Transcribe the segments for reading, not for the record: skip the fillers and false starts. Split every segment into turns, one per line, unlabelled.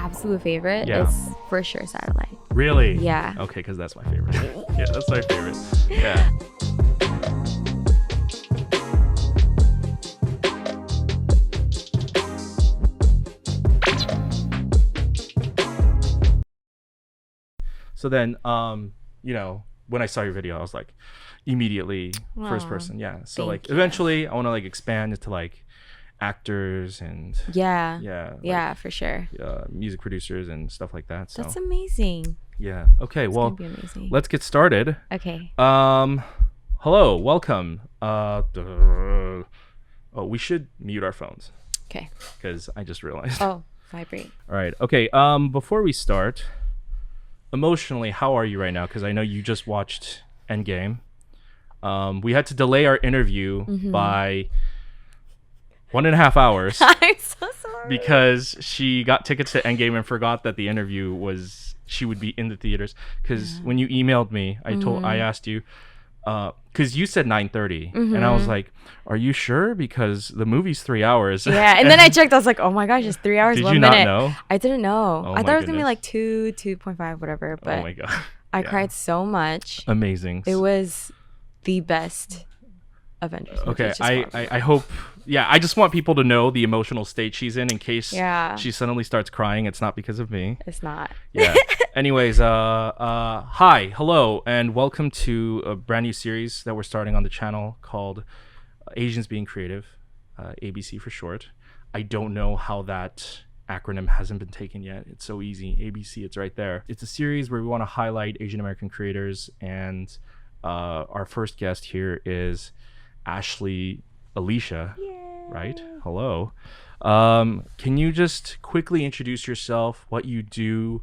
absolute favorite,
Yeah.
it's for sure Satellite.
Really?
Yeah.
Okay, because that's my favorite. Yeah, that's my favorite. Yeah. So then, when I saw your video, I was like, immediately first
Aw,
person. Yeah. So
thank
like,
you.
eventually, I want to like expand into like actors and
Yeah.
yeah,
Yeah, for sure.
music producers and stuff like that. So
That's amazing.
yeah. Okay.
It's
Well,
gonna be amazing.
let's get started.
Okay.
Hello, welcome. We should mute our phones
Okay.
because I just realized.
Oh, vibrate.
All right. Okay. Before we start, emotionally, how are you right now? Because I know you just watched Endgame. We had to delay our interview by 1.5 hours
I'm so sorry.
because she got tickets to Endgame and forgot that the interview she would be in the theaters. Because when you emailed me, I asked you, because you said 9:30, and I was like, "Are you sure?" Because the movie's 3 hours.
Yeah, and then I checked. I was like, "Oh my gosh, it's 3 hours,
Did
1
you
minute."
not know?
I didn't know.
Oh
I
my
thought it was gonna be
goodness.
like 2.5, whatever. But
Oh my god.
I
Yeah.
cried so much.
Amazing.
It was the best Avengers movie.
Okay,
just for me.
I hope. Yeah, I just want people to know the emotional state she's in case
Yeah.
she suddenly starts crying. It's not because of me.
It's not.
Yeah. Anyways, hi, hello, and welcome to a brand new series that we're starting on the channel called Asians Being Creative, ABC for short. I don't know how that acronym hasn't been taken yet. It's so easy. ABC, it's right there. It's a series where we want to highlight Asian American creators, and our first guest here is Ashley Alisha. Right? Hello. Can you just quickly introduce yourself, what you do,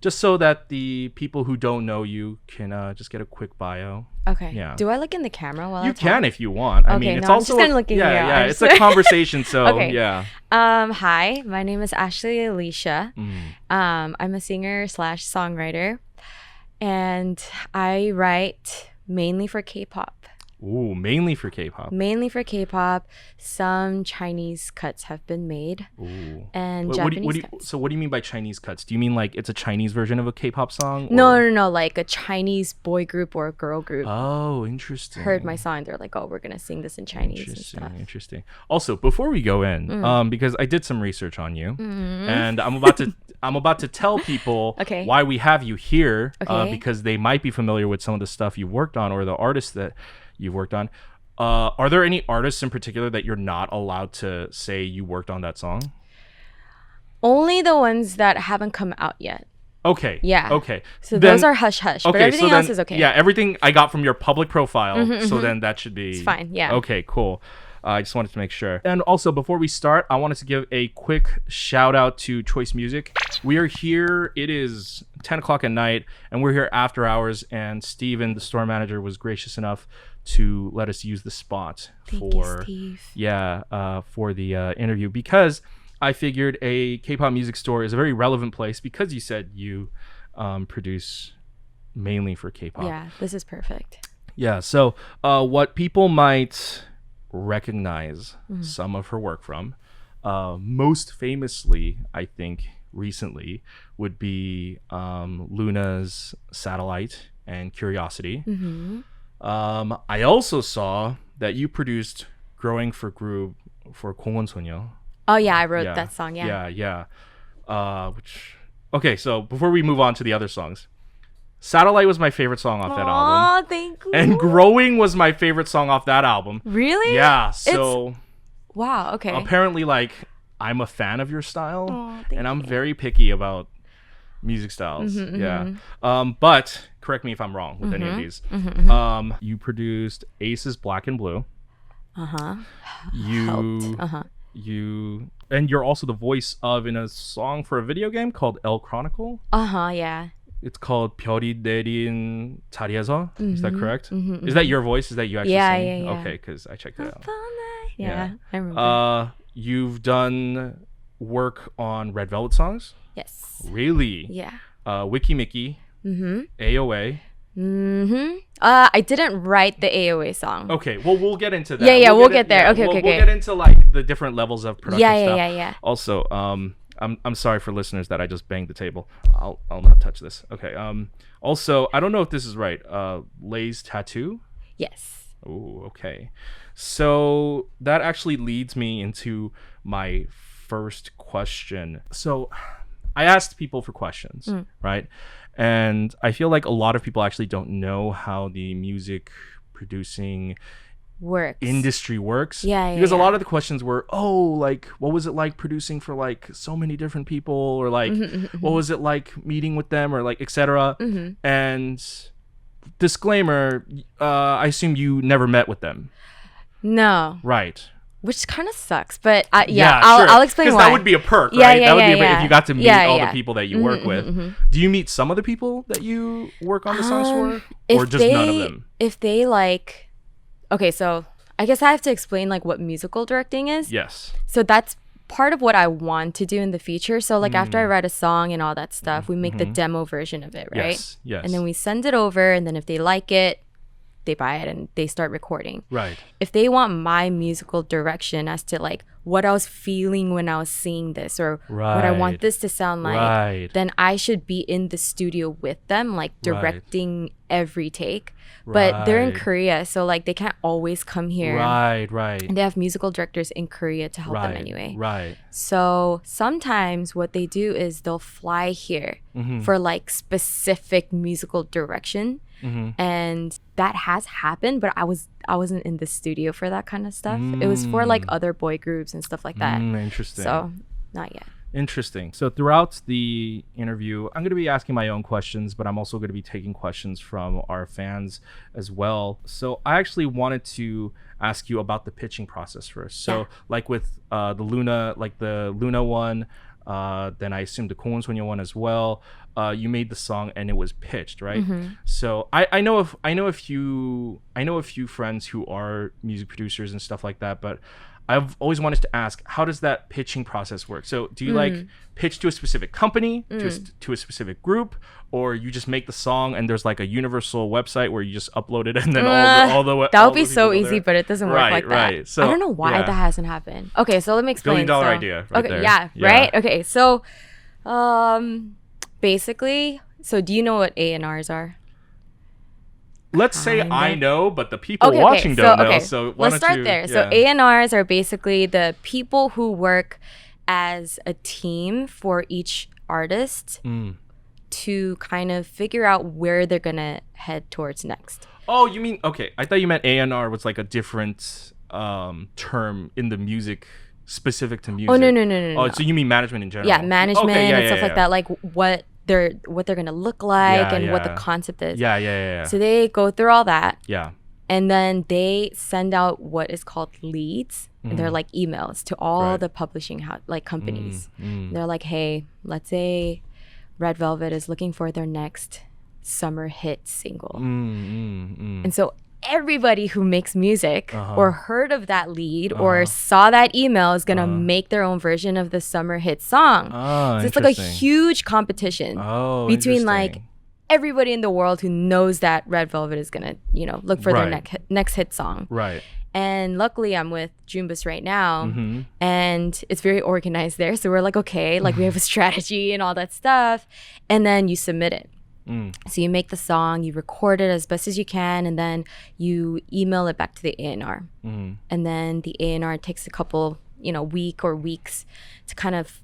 just so that the people who don't know you can just get a quick bio?
Okay.
Yeah.
Do I look in the camera while I
You
talk?
can if you want. I
Okay,
mean, it's
no, I'm
also
just gonna look in here.
yeah,
I'm
it's
just-
a conversation. So
Okay.
yeah.
Hi, my name is Ashley Alisha.
Mm.
I'm a singer / songwriter, and I write mainly for K-pop.
Ooh, mainly for K-pop.
Mainly for K-pop. Some Chinese cuts have been made,
Ooh.
and
What
Japanese
do you,
cuts.
so what do you mean by Chinese cuts? Do you mean like it's a Chinese version of a K-pop song?
No, like a Chinese boy group or a girl group
Oh, interesting.
heard my song. They're like, "Oh, we're gonna sing this in Chinese and stuff."
Interesting. Also, before we go in, because I did some research on you,
Mm-hmm.
and I'm about to tell people
Okay.
why we have you here,
Okay.
because they might be familiar with some of the stuff you worked on or the artists that you've worked on. Are there any artists in particular that you're not allowed to say you worked on that song?
Only the ones that haven't come out yet.
Okay.
Yeah.
Okay.
So
Then-
those are hush hush, but
okay,
everything
so
else
then-
is okay.
Yeah, everything I got from your public profile, so then that should be
It's fine, yeah.
Okay, cool. I just wanted to make sure. And also, before we start, I wanted to give a quick shout out to Choice Music. We are here. It is 10 o'clock at night, and we're here after hours. And Steven, the store manager, was gracious enough to let us use the spot
Thank
for
you, Steve.
for the interview, because I figured a K-pop music store is a very relevant place, because you said you produce mainly for K-pop.
Yeah, this is perfect.
Yeah, so what people might recognize some of her work from, most famously, I think, recently, would be LOONA's Satellite and Curiosity. I also saw that you produced Growing for Group for 공원소녀.
Oh yeah, I wrote that song. Yeah.
Yeah. Okay, so before we move on to the other songs, Satellite was my favorite song off that album.
Oh, thank you.
And Growing was my favorite song off that album.
Really?
Yeah, so
Wow. Okay.
apparently, like, I'm a fan of your style,
Aw, thank
and I'm very picky about music styles. Yeah. But correct me if I'm wrong with any of these. You produced Ace's Black and Blue. You and you're also the voice of in a song for a video game called El Chronicle.
Yeah.
It's called 별이 내린 자리에서. Is that correct? Is that your voice? Is that you actually
Yeah,
sing?
yeah.
Okay, because I checked it out.
Yeah. I remember.
You've done work on Red Velvet songs?
Yes.
Really?
Yeah.
Wiki Mickey, AOA.
I didn't write the AOA song.
Okay, well, we'll get into that.
Yeah, we'll get there. Okay.
We'll get into like the different levels of production stuff.
Yeah.
Also, I'm sorry for listeners that I just banged the table. I'll not touch this. Okay. Also, I don't know if this is right. Lay's tattoo.
Yes.
Oh, okay. So that actually leads me into my first question. So I asked people for questions, right? And I feel like a lot of people actually don't know how the music producing
Works.
industry works.
Yeah,
because a lot of the questions were, oh, like, what was it like producing for like so many different people, or like what was it like meeting with them, or like etc. And disclaimer, I assume you never met with them.
No.
Right.
Which kind of sucks, but I'll explain why.
Because that would be a perk, right? That would be if you got to meet all the people that you work with. Do you meet some of the people that you work on the songs for, or just none of them?
If they like, okay, so I guess I have to explain like what musical directing is.
Yes.
So that's part of what I want to do in the future. So like after I write a song and all that stuff, we make the demo version of it, right?
Yes.
And then we send it over, and then if they like it, they buy it and they start recording.
Right.
If they want my musical direction as to like what I was feeling when I was singing this, or what I want this to sound like, then I should be in the studio with them, like directing every take. But they're in Korea, so like they can't always come here.
Right.
And they have musical directors in Korea to help them anyway.
Right.
So sometimes what they do is they'll fly here for like specific musical direction. And that has happened, but I wasn't in the studio for that kind of stuff. It was for like other boy groups and stuff like that.
Interesting.
So not yet.
Interesting. So throughout the interview, I'm going to be asking my own questions, but I'm also going to be taking questions from our fans as well. So I actually wanted to ask you about the pitching process first. So like with the LOONA one, then I assume the Koon Sonya one as well. You made the song and it was pitched, right? So I know a few friends who are music producers and stuff like that, but I've always wanted to ask, how does that pitching process work? So do you like pitch to a specific company, to a specific group, or you just make the song and there's like a universal website where you just upload it and then all the
that would be so easy, but it doesn't work like that.
Right. So
I don't know why that hasn't happened. Okay, so let me explain.
$1 billion idea right there.
Yeah, right? Okay, so basically, so do you know what A&Rs are?
Let's say I know, but the people watching don't know. So
let's start there. So A&Rs are basically the people who work as a team for each artist to kind of figure out where they're gonna head towards next.
Oh, you mean, okay. I thought you meant A&R was like a different term in the music, specific to music.
Oh, no.
Oh, so you mean management in general?
Yeah, management and stuff like that. Like what they're gonna look like and what the concept is.
Yeah.
So they go through all that.
Yeah.
And then they send out what is called leads, and they're like emails to all the publishing companies. They're like, hey, let's say Red Velvet is looking for their next summer hit single. And so everybody who makes music or heard of that lead or saw that email is gonna make their own version of the summer hit song. So it's like a huge competition between like everybody in the world who knows that Red Velvet is gonna, look for their next hit song.
Right.
And luckily I'm with Jumbus right now and it's very organized there. So we're like, okay, like we have a strategy and all that stuff. And then you submit it. So you make the song, you record it as best as you can, and then you email it back to the A&R. And then the A&R takes a couple, weeks to kind of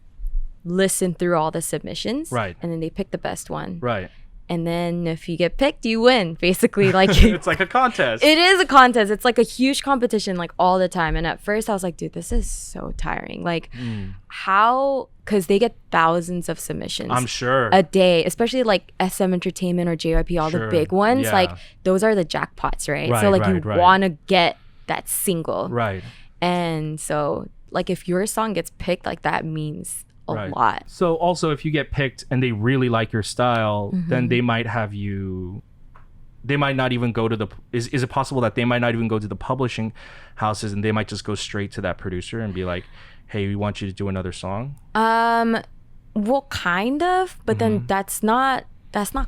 listen through all the submissions.
Right.
And then they pick the best one.
Right.
And then if you get picked, you win. Basically, like
it's like a contest.
It is a contest. It's like a huge competition, like all the time. And at first, I was like, dude, this is so tiring. Like, how? Because they get thousands of submissions.
I'm sure
a day, especially like SM Entertainment or JYP, all the big ones.
Yeah.
Like those are the jackpots, right? So like you want to get that single,
right?
And so like if your song gets picked, like that means a lot.
So also if you get picked and they really like your style, then they might have you, they might not even go to the, is it possible that they might not even go to the publishing houses and they might just go straight to that producer and be like, hey, we want you to do another song?
Well, kind of, but then that's not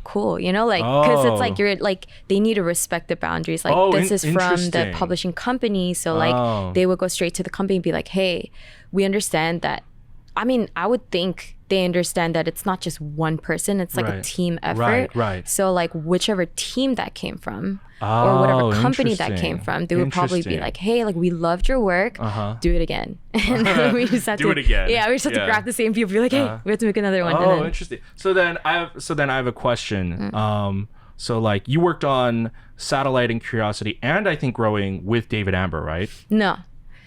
cool, like, because it's like you're like, they need to respect the boundaries. Like this is from the publishing company, so like they would go straight to the company and be like, hey, we understand that I mean, I would think they understand that it's not just one person, it's like a team effort.
Right.
So like whichever team that came from or whatever company that came from, they would probably be like, hey, like we loved your work, do it again. And then we just have
do it again.
Yeah, we just have to grab the same people, be like, hey, we have to make another one.
Oh, interesting. So then I have a question. So like you worked on Satellite and Curiosity and I think Growing with David Amber, right?
No.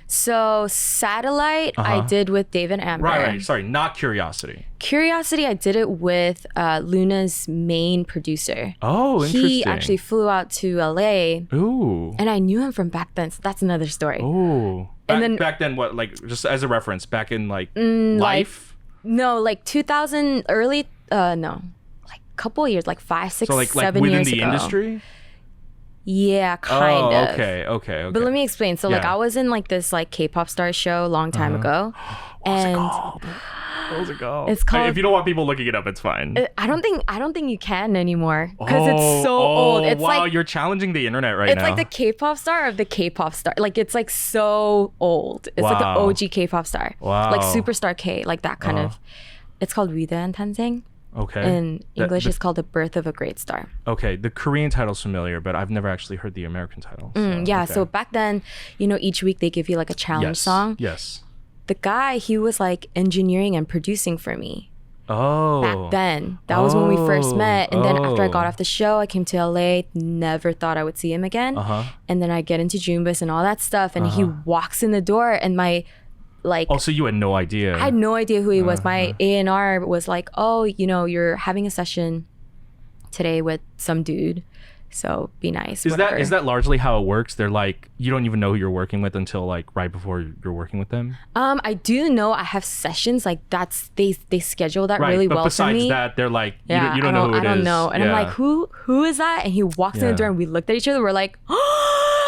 So Satellite, I did with David Amber.
Right. Sorry, not Curiosity.
Curiosity, I did it with LOONA's main producer.
Oh, interesting.
He actually flew out to LA.
Ooh.
And I knew him from back then, so that's another story.
Ooh. Back then, what, like, just as a reference, back in, like, life?
No, like 2000, early, no. Like a couple of years, like 5, 6,
so like
7 years ago.
within the industry?
Yeah, kind of.
Okay.
But let me explain. So like I was in like this like K-pop star show a long time ago.
What was it called?
It's called,
if you don't want people looking it up, it's fine.
I don't think you can anymore because it's so old. It's
wow,
like,
you're challenging the internet right now.
It's like the K-pop star of the K-pop star. Like it's like so old. It's like the OG K-pop star.
Wow.
Like Superstar K, like that kind of. It's called 위대한 탄생.
Okay.
In English, it's called The Birth of a Great Star.
Okay, the Korean title's familiar, but I've never actually heard the American title.
So back then, you know, each week they give you like a challenge song.
Yes.
The guy, he was like engineering and producing for me.
Oh.
Back then. That was when we first met. And then after I got off the show, I came to LA, never thought I would see him again. And then I get into Junebus and all that stuff. And he walks in the door and my... like,
so you had no idea.
I had no idea who he was. My A&R was like, oh, you know, you're having a session today with some dude, so be nice.
Is that largely how it works? They're like, you don't even know who you're working with until like right before you're working with them?
I do know I have sessions like that's they schedule that really well for me.
But besides that, they're like, you don't know who it is.
I don't know. And I'm like, who is that? And he walks in the door and we looked at each other. We're like,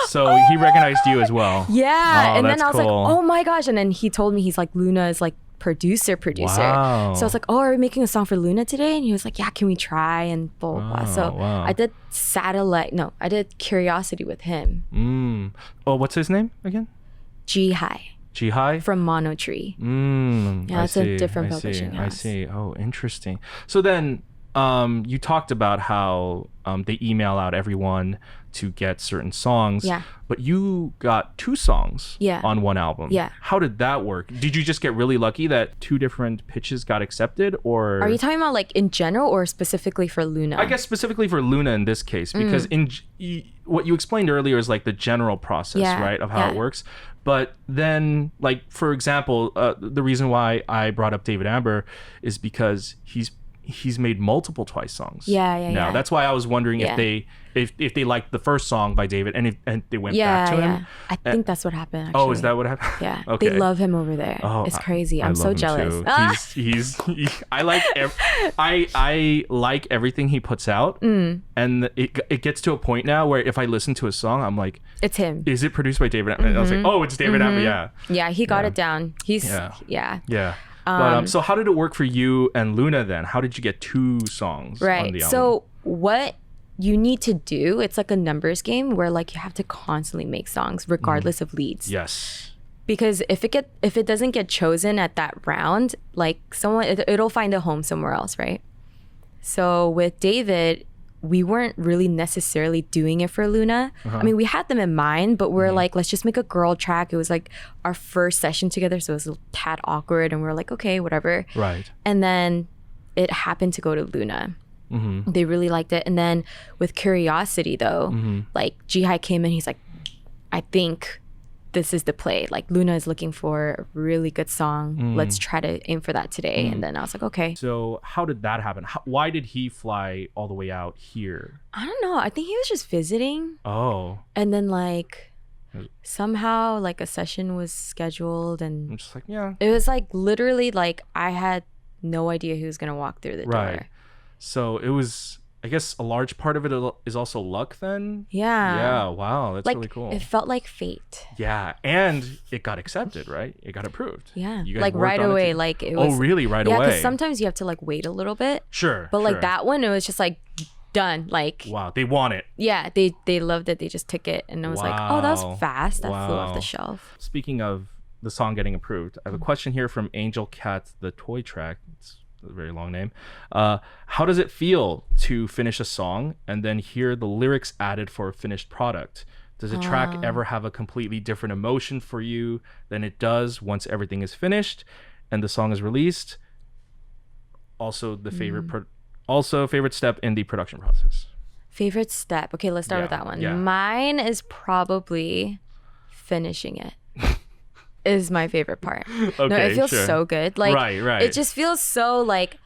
so he recognized you as well.
Yeah. And then I was like, oh my gosh. And then he told me he's like LOONA is like producer.
Wow.
So I was like, oh, are we making a song for LOONA today? And he was like, yeah, can we try? And blah, blah, blah. So I did I did Curiosity with him.
Oh, what's his name again?
Jihai from Mono Tree. Yeah, it's a different publishing house.
I see. Oh, interesting. So then you talked about how they email out everyone to get certain songs.
Yeah.
But you got 2 songs on one album.
Yeah.
How did that work? Did you just get really lucky that 2 different pitches got accepted, or
are you talking about like in general or specifically for LOONA?
I guess specifically for LOONA in this case, because what you explained earlier is like the general process, right, of how it works. But then, like, for example, the reason why I brought up David Amber is because he's made multiple Twice songs. Now that's why I was wondering if they liked the first song by David and they went back to him.
I think that's what happened. Actually.
Oh, is that what happened?
Yeah.
Okay.
They love him over there. Oh, it's crazy. I'm so jealous.
I like everything he puts out, and it gets to a point now where if I listen to a song, I'm like, it's him. Is it produced by David? And I was like, oh, it's David Amber. Yeah.
He got it down. He's
But so how did it work for you and LOONA then? How did you get 2 songs on the album?
So what you need to do, it's like a numbers game where like you have to constantly make songs regardless of leads.
Yes.
Because if it doesn't get chosen at that round, like it'll find a home somewhere else, right? So with David, we weren't really necessarily doing it for LOONA. I mean, we had them in mind, but we're like, let's just make a girl track. It was like our first session together, so it was a tad awkward, and we're like, okay, whatever.
Right.
And then it happened to go to LOONA. They really liked it. And then with Curiosity, though, like Jihai came in, he's like, I think this is the play. Like LOONA is looking for a really good song. Let's try to aim for that today. And then I was like, okay.
So how did that happen? Why did he fly all the way out here?
I don't know. I think he was just visiting.
Oh.
And then like somehow like a session was scheduled, and
I'm just like, yeah.
It was like literally like I had no idea who was gonna walk through the door.
So it was, I guess a large part of it is also luck then?
Yeah,
wow, that's
like,
really cool.
It felt like fate.
Yeah, and it got accepted, right? It got approved.
Yeah, like right away. Like it was.
Oh, really? Right away?
Yeah, because sometimes you have to like wait a little bit.
Sure.
But like that one, it was just like done. Like,
wow, they want it.
Yeah, they loved it. They just took it, and I was like, oh, that was fast. That flew off the shelf.
Speaking of the song getting approved. I have a question here from Angel Cat, the toy track. It's a very long name. How does it feel to finish a song and then hear the lyrics added for a finished product? Does a track ever have a completely different emotion for you than it does once everything is finished and the song is released? Also, the favorite step in the production process.
Favorite step. Okay, let's start with that one.
Yeah.
Mine is probably finishing it. Is my favorite part.
Okay,
no, it feels
sure.
so good. Like,
right.
It just feels so like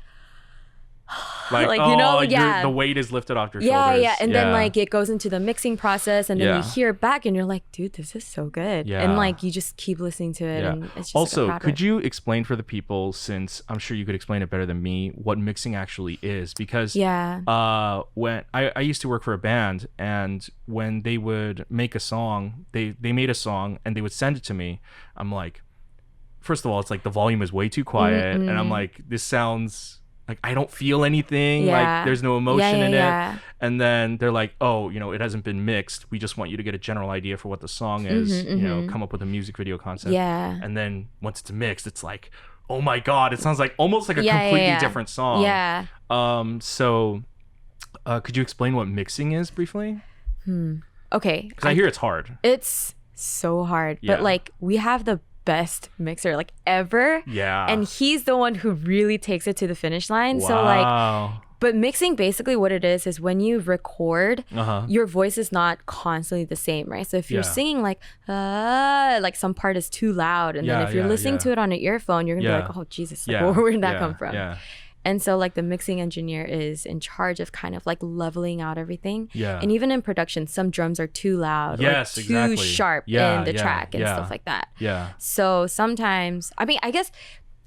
the weight is lifted off your shoulders.
And then like it goes into the mixing process, and then you hear it back, and you're like, dude, this is so good. And like you just keep listening to it, and it's just
also, could you explain for the people, since I'm sure you could explain it better than me, what mixing actually is? Because when I used to work for a band, and when they would make a song, they made a song and they would send it to me. I'm like, first of all, it's like the volume is way too quiet, and I'm like, this sounds like I don't feel anything, like there's no emotion in it. And then they're like, oh, it hasn't been mixed, we just want you to get a general idea for what the song is, come up with a music video concept. And then once it's mixed, it's like, oh my god, it sounds like almost like a completely different song. So could you explain what mixing is briefly?
Okay,
because I hear it's hard.
It's so hard, but like we have the best mixer like ever, and he's the one who really takes it to the finish line. So like, but mixing, basically what it is when you record, your voice is not constantly the same, right? So if you're singing like some part is too loud, and then if you're listening to it on an earphone, you're gonna be like, oh Jesus, like, where did that come from? And so like the mixing engineer is in charge of kind of like leveling out everything. And even in production, some drums are too loud or too sharp in the track and stuff like that. So sometimes, I mean, I guess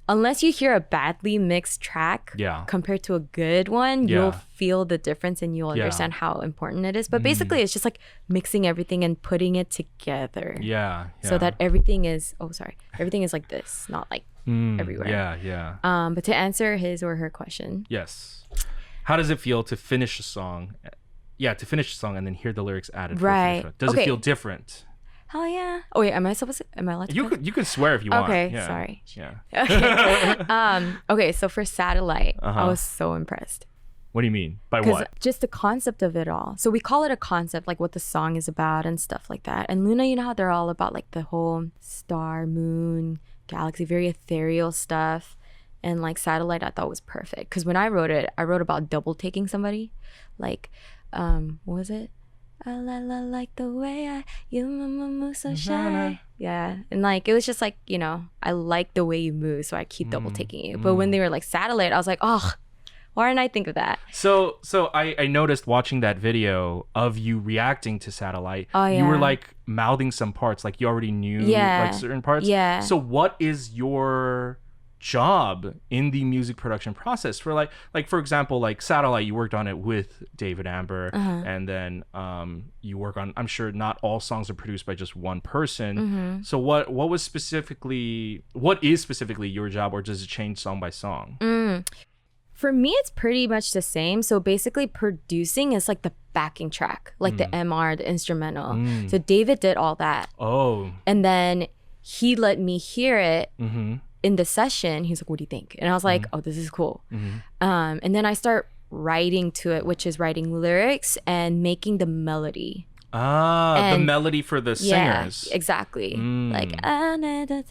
unless you hear a badly mixed track compared to a good one, you'll feel the difference and you'll understand how important it is. But basically it's just like mixing everything and putting it together. So that everything is like this, not like everywhere. But to answer his or her question,
how does it feel to finish a song? To finish a song and then hear the lyrics added. Right. Does it feel different?
Hell yeah. Oh wait, am I allowed to?
You can swear if you want.
Okay, sorry. Okay, so for Satellite, I was so impressed.
What do you mean? By what?
Just the concept of it all. So we call it a concept, like what the song is about and stuff like that. And Loona, you know how they're all about like the whole star, moon, galaxy, very ethereal stuff. And like Satellite, I thought was perfect. Because when I wrote it, I wrote about double taking somebody. Like, what was it? I like the way you move so shy. Yeah. And like, it was just like, I like the way you move, so I keep double taking you. But when they were like Satellite, I was like, oh, why didn't I think of that?
So I noticed watching that video of you reacting to Satellite, you were like mouthing some parts, like you already knew like certain parts. So what is your job in the music production process for like for example, like Satellite, you worked on it with David Amber, and then you work on, I'm sure not all songs are produced by just one person. So what is specifically your job, or does it change song by song?
For me, it's pretty much the same. So basically producing is like the backing track, like the MR, the instrumental. So David did all that. And then he let me hear it in the session. He's like, what do you think? And I was like, oh, this is cool. And then I start writing to it, which is writing lyrics and making the melody.
The melody for the singers.
Yeah, exactly. Like, I need to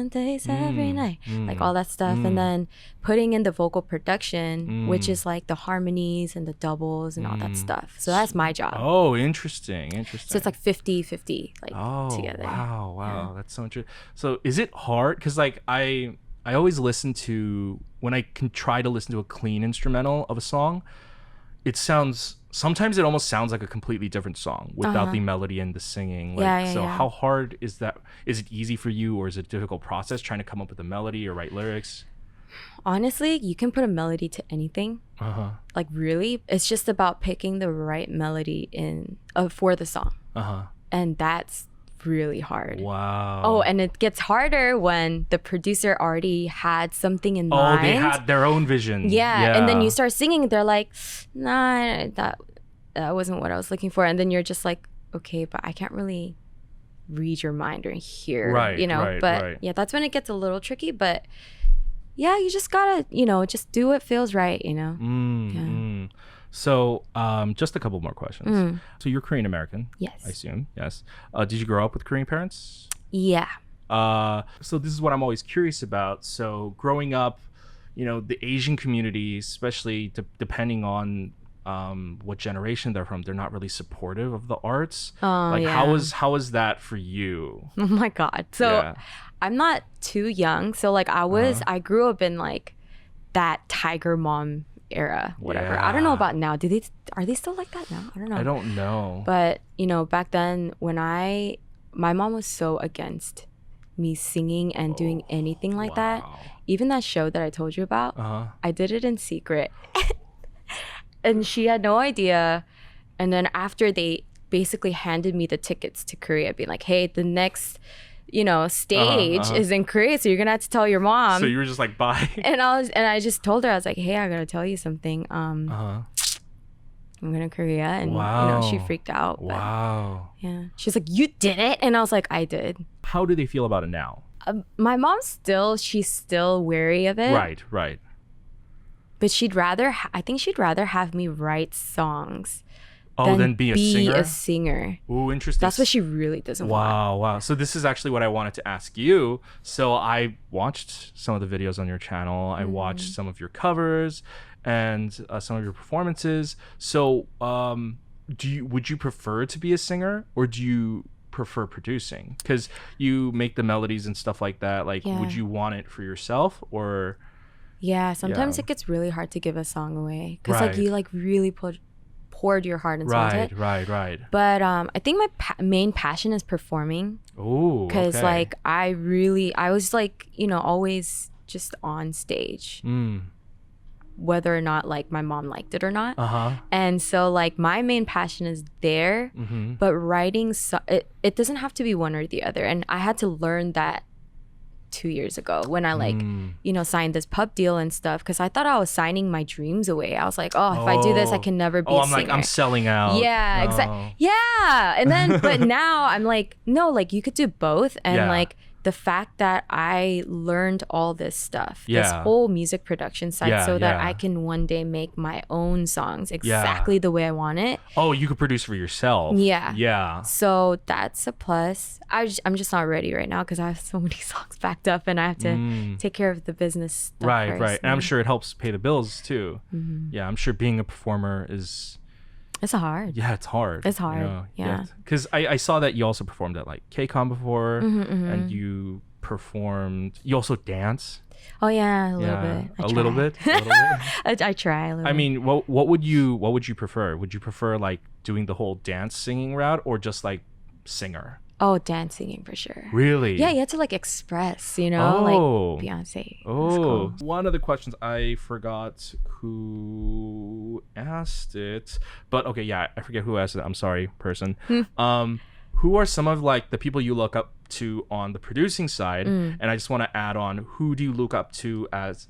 taste every night. Like all that stuff. And then putting in the vocal production, which is like the harmonies and the doubles and all that stuff. So that's my job.
Oh, interesting.
So it's like 50-50 like together.
Wow. Yeah. That's so interesting. So is it hard? Because like I always listen to, when I can try to listen to a clean instrumental of a song, sometimes it almost sounds like a completely different song without the melody and the singing. Like, how hard is that? Is it easy for you, or is it a difficult process trying to come up with a melody or write lyrics?
Honestly, you can put a melody to anything. Like really, it's just about picking the right melody for the song. And that's really hard.
Wow.
Oh, and it gets harder when the producer already had something in mind.
Oh, they had their own vision.
Yeah. And then you start singing, they're like, nah, that wasn't what I was looking for. And then you're just like, okay, but I can't really read your mind or hear,
Right,
you know.
right,
but
right.
yeah, that's when it gets a little tricky. But yeah, you just gotta, just do what feels right, Yeah.
So, just a couple more questions. So you're Korean American,
Yes.
I assume. Yes. Did you grow up with Korean parents?
Yeah.
So this is what I'm always curious about. So growing up, the Asian community, especially depending on what generation they're from, they're not really supportive of the arts.
Oh, yeah.
How is that for you?
Oh my God. So
Yeah.
I'm not too young. So like I grew up in like that tiger mom era, whatever.
Yeah.
I don't know about now. Are they still like that now? I don't know.
I don't know.
But back then when my mom was so against me singing and doing anything like that.
Wow.
Even that show that I told you about, I did it in secret. And she had no idea. And then after they basically handed me the tickets to Korea, being like, hey, the next, stage is in Korea, so you're gonna have to tell your mom.
So you were just like, bye.
And I just told her, I was like, hey, I gotta tell you something. I'm going to Korea. And she freaked out. But,
Wow.
yeah. She's like, you did it? And I was like, I did.
How do they feel about it now?
My mom she's still wary of it.
Right.
But I think she'd rather have me write songs
than be a
singer.
Ooh, interesting.
That's what she really doesn't want.
Wow. So this is actually what I wanted to ask you. So I watched some of the videos on your channel. I watched some of your covers and some of your performances. So would you prefer to be a singer, or do you prefer producing? Because you make the melodies and stuff like that. Like, would you want it for yourself, or?
Yeah, sometimes it gets really hard to give a song away because like you like really poured your heart into it.
Right.
But I think my main passion is performing.
Oh,
because
okay.
like I was like always just on stage, whether or not like my mom liked it or not. And so like my main passion is there, but writing it doesn't have to be one or the other. And I had to learn that 2 years ago when I like signed this pub deal and stuff, because I thought I was signing my dreams away. I was like, if I do this I can never be a singer.
I'm selling out.
Yeah, exactly. Yeah. And then but now I'm like, no, like you could do both. And like the fact that I learned all this stuff, this whole music production side, so that I can one day make my own songs exactly the way I want it.
Oh, you could produce for yourself. Yeah.
So that's a plus. I'm just not ready right now because I have so many songs backed up and I have to take care of the business stuff first.
Right. And I'm sure it helps pay the bills too. Yeah, I'm sure being a performer is...
It's hard.
Yeah, it's hard.
It's hard. Yeah.
Because I saw that you also performed at like KCON before, and you also dance.
Oh yeah, a little bit.
A little bit.
I try a little.
I mean, what would you prefer? Would you prefer like doing the whole dance singing route, or just like singer?
Oh, dance singing for sure.
Really?
Yeah, you have to like express, like Beyonce.
Oh,
cool.
One of the questions I forgot who asked it, but okay, yeah, I forget who asked it. I'm sorry, person. Who are some of like the people you look up to on the producing side? And I just want to add on, who do you look up to as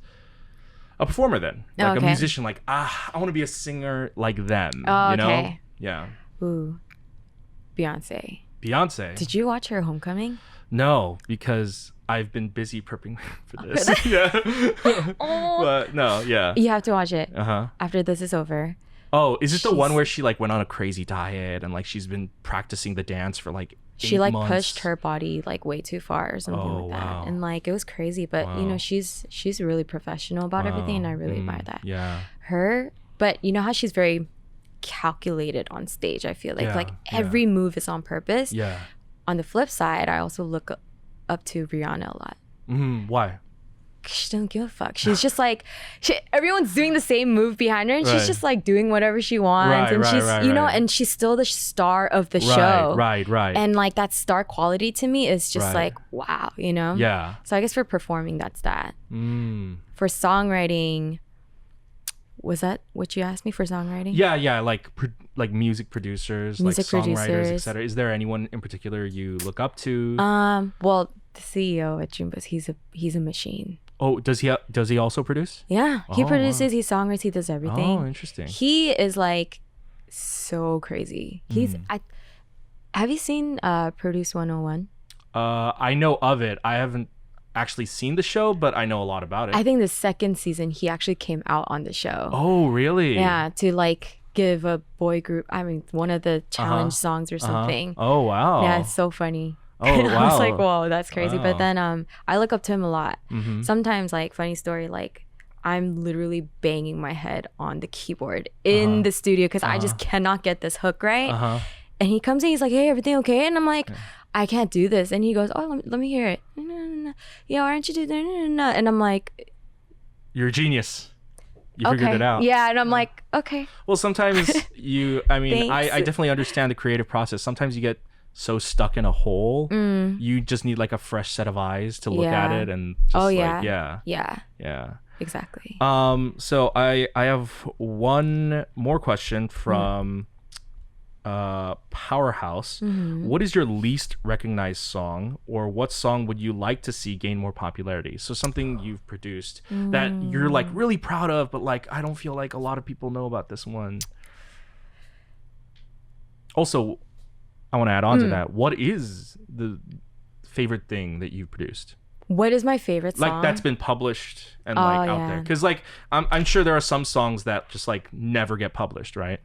a performer then? Like a musician, like, I want to be a singer like them.
Oh,
you know?
okay.
Yeah.
Ooh, Beyonce.
Did
you watch her Homecoming?
No, because I've been busy prepping for this. But no, yeah.
You have to watch it after this is over.
Oh, is it the one where she like went on a crazy diet and like she's been practicing the dance for like 8 months?
Pushed her body like way too far or something like that.
Wow.
And like it was crazy, but she's really professional about everything, and I really admire that.
Yeah.
But you know how she's very calculated on stage. I feel like every move is on purpose.
Yeah.
On the flip side, I also look up to Rihanna a lot.
Why?
She doesn't give a fuck. She's just like everyone's doing the same move behind her, and she's just like doing whatever she wants, and she's and she's still the star of the show.
Right.
And like that star quality to me is just like wow,
Yeah.
So I guess for performing, that's that. For songwriting, was that what you asked me for songwriting?
Yeah, like music producers, like songwriters, etc. Is there anyone in particular you look up to?
Well, the CEO at Jumbos, he's a machine.
Oh, does he also produce?
Yeah, he produces, he songwrites, he does everything.
Oh, interesting.
He is like so crazy. He's Have you seen Produce 101?
I know of it. I haven't actually seen the show, but I know a lot about it.
I think the second season he actually came out on the show.
Oh, really?
Yeah, to like give a boy group, I mean, one of the challenge songs or something.
Oh, wow.
Yeah, it's so funny.
Oh, wow.
I was like, whoa, that's crazy.
Wow.
But then I look up to him a lot.
Mm-hmm.
Sometimes, like, funny story, like, I'm literally banging my head on the keyboard in the studio because I just cannot get this hook right. And he comes in, he's like, hey, everything okay? And I'm like, I can't do this. And he goes, oh, let me hear it. No. Yeah, why don't you do that? No. And I'm like,
you're a genius. You figured it out.
Yeah, and I'm like, okay.
Well, sometimes I definitely understand the creative process. Sometimes you get so stuck in a hole, you just need like a fresh set of eyes to look at it and just
Yeah. Exactly.
So I have one more question from Powerhouse. What is your least recognized song, or what song would you like to see gain more popularity? So something you've produced that you're like really proud of, but like I don't feel like a lot of people know about this one. Also, I want to add on to that. What is the favorite thing that you've produced?
What is my favorite song?
Like that's been published and like out there. Because like I'm sure there are some songs that just like never get published, right?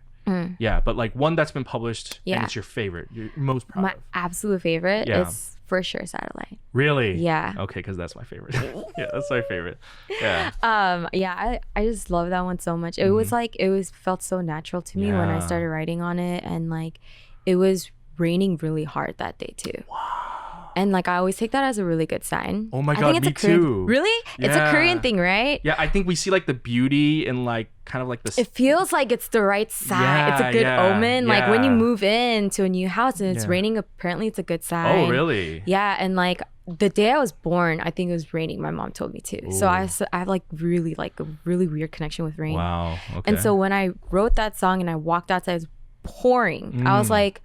Yeah, but like one that's been published and it's your favorite, you're most proud
my
of.
absolute favorite is for sure Satellite.
Really?
Yeah.
Okay, because that's my favorite. Yeah, that's my favorite. Yeah.
I just love that one so much. It was like felt so natural to me when I started writing on it, and like it was raining really hard that day too. Wow. And like I always take that as a really good sign.
Oh my god, me too.
Really? Yeah. It's a Korean thing, right?
Yeah, I think we see like the beauty in like kind of like this.
It feels like it's the right sign. It's a good omen. Like when you move into a new house and it's raining, apparently it's a good sign.
Oh, really?
Yeah, and like the day I was born, I think it was raining. My mom told me to. Ooh. So I have like a really weird connection with rain.
Wow. Okay.
And so when I wrote that song and I walked outside, it was pouring. I was like,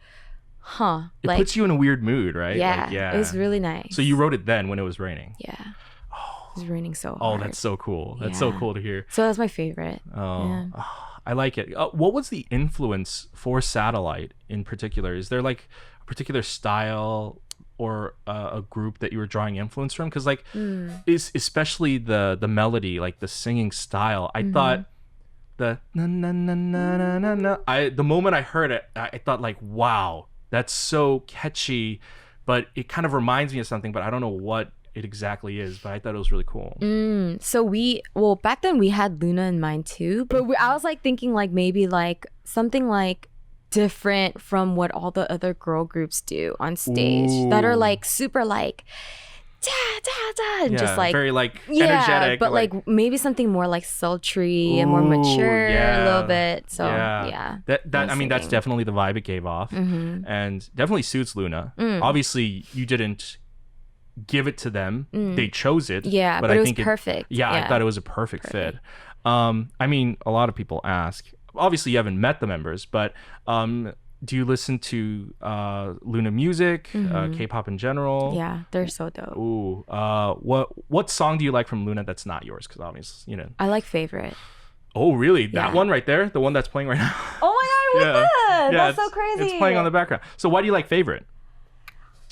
huh.
It
like,
puts you in a weird mood, right?
Yeah,
like, yeah.
It was really nice.
So you wrote it then when it was raining?
Yeah. Oh. It was raining so hard.
Oh, that's so cool. That's so cool to hear.
So that's my favorite.
Oh,
yeah.
I like it. What was the influence for Satellite in particular? Is there like a particular style or a group that you were drawing influence from? Because like, especially the melody, like the singing style, I thought the na na na na na na. The moment I heard it, I thought like, wow, that's so catchy, but it kind of reminds me of something, but I don't know what it exactly is, but I thought it was really cool.
So back then we had LOONA in mind too, but I was like thinking like maybe like something like different from what all the other girl groups do on stage that are like super like da da da and just like
very like energetic,
but like maybe something more like sultry and more mature a little bit. So
that I mean that's definitely the vibe it gave off, and definitely suits LOONA. Obviously you didn't give it to them, they chose it,
but I think it was perfect.
I thought it was a perfect fit. I mean, a lot of people ask, obviously you haven't met the members, but do you listen to LOONA music, K-pop in general?
Yeah, they're so dope.
Ooh, what song do you like from LOONA that's not yours? Because obviously, you know.
I like Favorite.
Oh, really? That one right there? The one that's playing right now?
Oh my god, what that? That's so crazy.
It's playing on the background. So why do you like Favorite?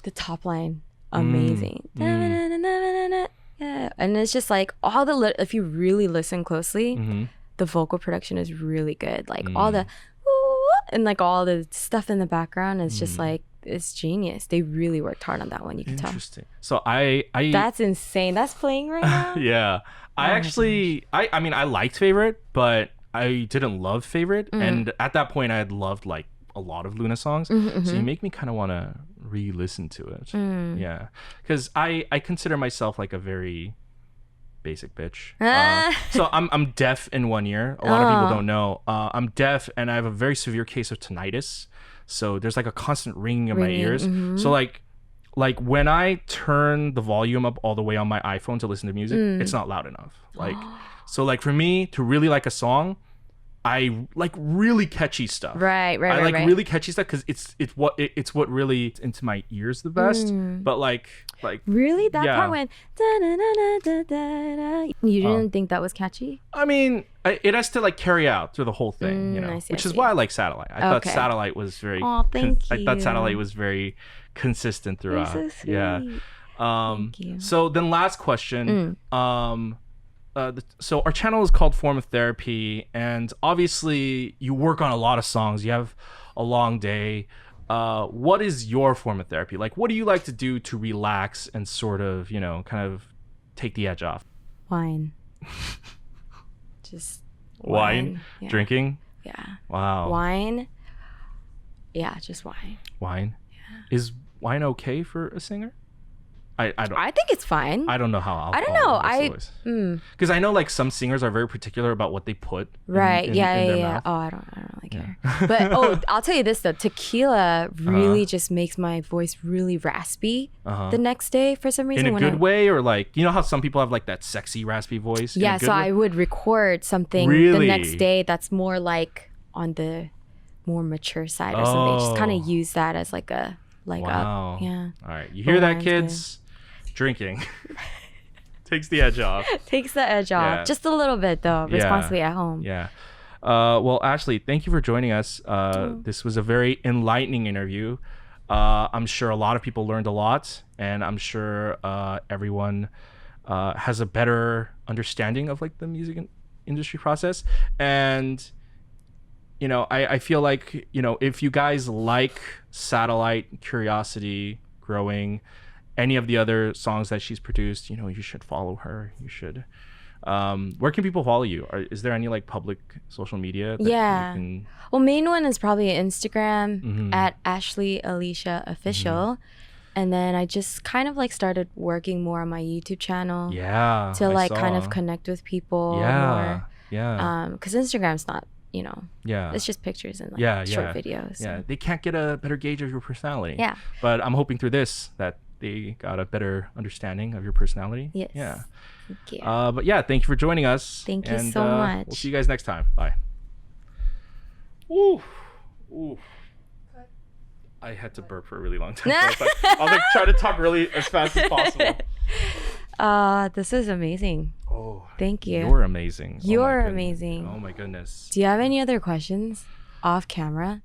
The top line, amazing. Yeah, and it's just like all the if you really listen closely, the vocal production is really good. Like all the and like all the stuff in the background is just like it's genius. They really worked hard on that one. You can tell.
Interesting. So I
that's insane. That's playing right now.
Yeah. I mean I liked Favorite, but I didn't love Favorite, and at that point I had loved like a lot of LOONA songs. So you make me kind of want to re-listen to it. Yeah, because I consider myself like a very basic bitch. So I'm deaf in one ear. A lot of people don't know. I'm deaf and I have a very severe case of tinnitus. So there's like a constant ringing in my ears. So like when I turn the volume up all the way on my iPhone to listen to music, it's not loud enough. Like so like for me to really like a song, I like really catchy stuff.
Right.
I like really catchy stuff because it's what really into my ears the best. But like
really that part went da-na-na-na-da-da-da. You didn't think that was catchy?
I mean, it has to like carry out through the whole thing, you know, which is why I like Satellite. I thought Satellite was very.
Oh, thank you.
I thought Satellite was very consistent throughout.
So sweet.
Yeah.
Thank you.
So then, last question. So our channel is called Form of Therapy, and obviously you work on a lot of songs. You have a long day. What is your form of therapy? Like, what do you like to do to relax and sort of, you know, kind of take the edge off?
Wine. Just
wine?
Yeah.
Drinking?
Yeah.
Wow.
Wine. Yeah, just wine.
Wine?
Yeah.
Is wine okay for a singer? I don't.
I think it's fine.
I don't know how.
I don't know.
Because I know like some singers are very particular about what they put.
Right.
In their mouth.
Oh, I don't really care. But I'll tell you this though. Tequila really just makes my voice really raspy the next day for some reason.
In a good way, or like, you know how some people have like that sexy raspy voice.
Yeah. So I would record something the next day that's more like on the more mature side or something. Just kind of use that as like a
wow.
Yeah.
All right. You hear that, kids? Good. Drinking takes the edge off.
Takes the edge off. Just a little bit though. Responsibly at home.
Yeah. Well, Ashley, thank you for joining us. This was a very enlightening interview. I'm sure a lot of people learned a lot, and I'm sure everyone has a better understanding of like the music industry process. And you know, I feel like, you know, if you guys like Satellite, Curiosity, Growing, any of the other songs that she's produced, you know, you should follow her. You should. Where can people follow you? Is there any like public social media? That you can...
Well, main one is probably Instagram at AshleyAlisha Official. And then I just kind of like started working more on my YouTube channel.
Yeah.
To like kind of connect with people more.
Yeah.
Because Instagram's not, you know.
Yeah.
It's just pictures and like short videos.
Yeah. They can't get a better gauge of your personality.
Yeah.
But I'm hoping through this that they got a better understanding of your personality.
Yes.
Yeah.
Thank you.
But yeah, thank you for joining us.
Thank you so much.
We'll see you guys next time. Bye. Ooh. Ooh. I had to burp for a really long time. So I was like trying to talk really as fast as possible.
This is amazing.
Oh.
Thank you.
You're amazing.
You're amazing.
Oh my goodness.
Do you have any other questions off camera?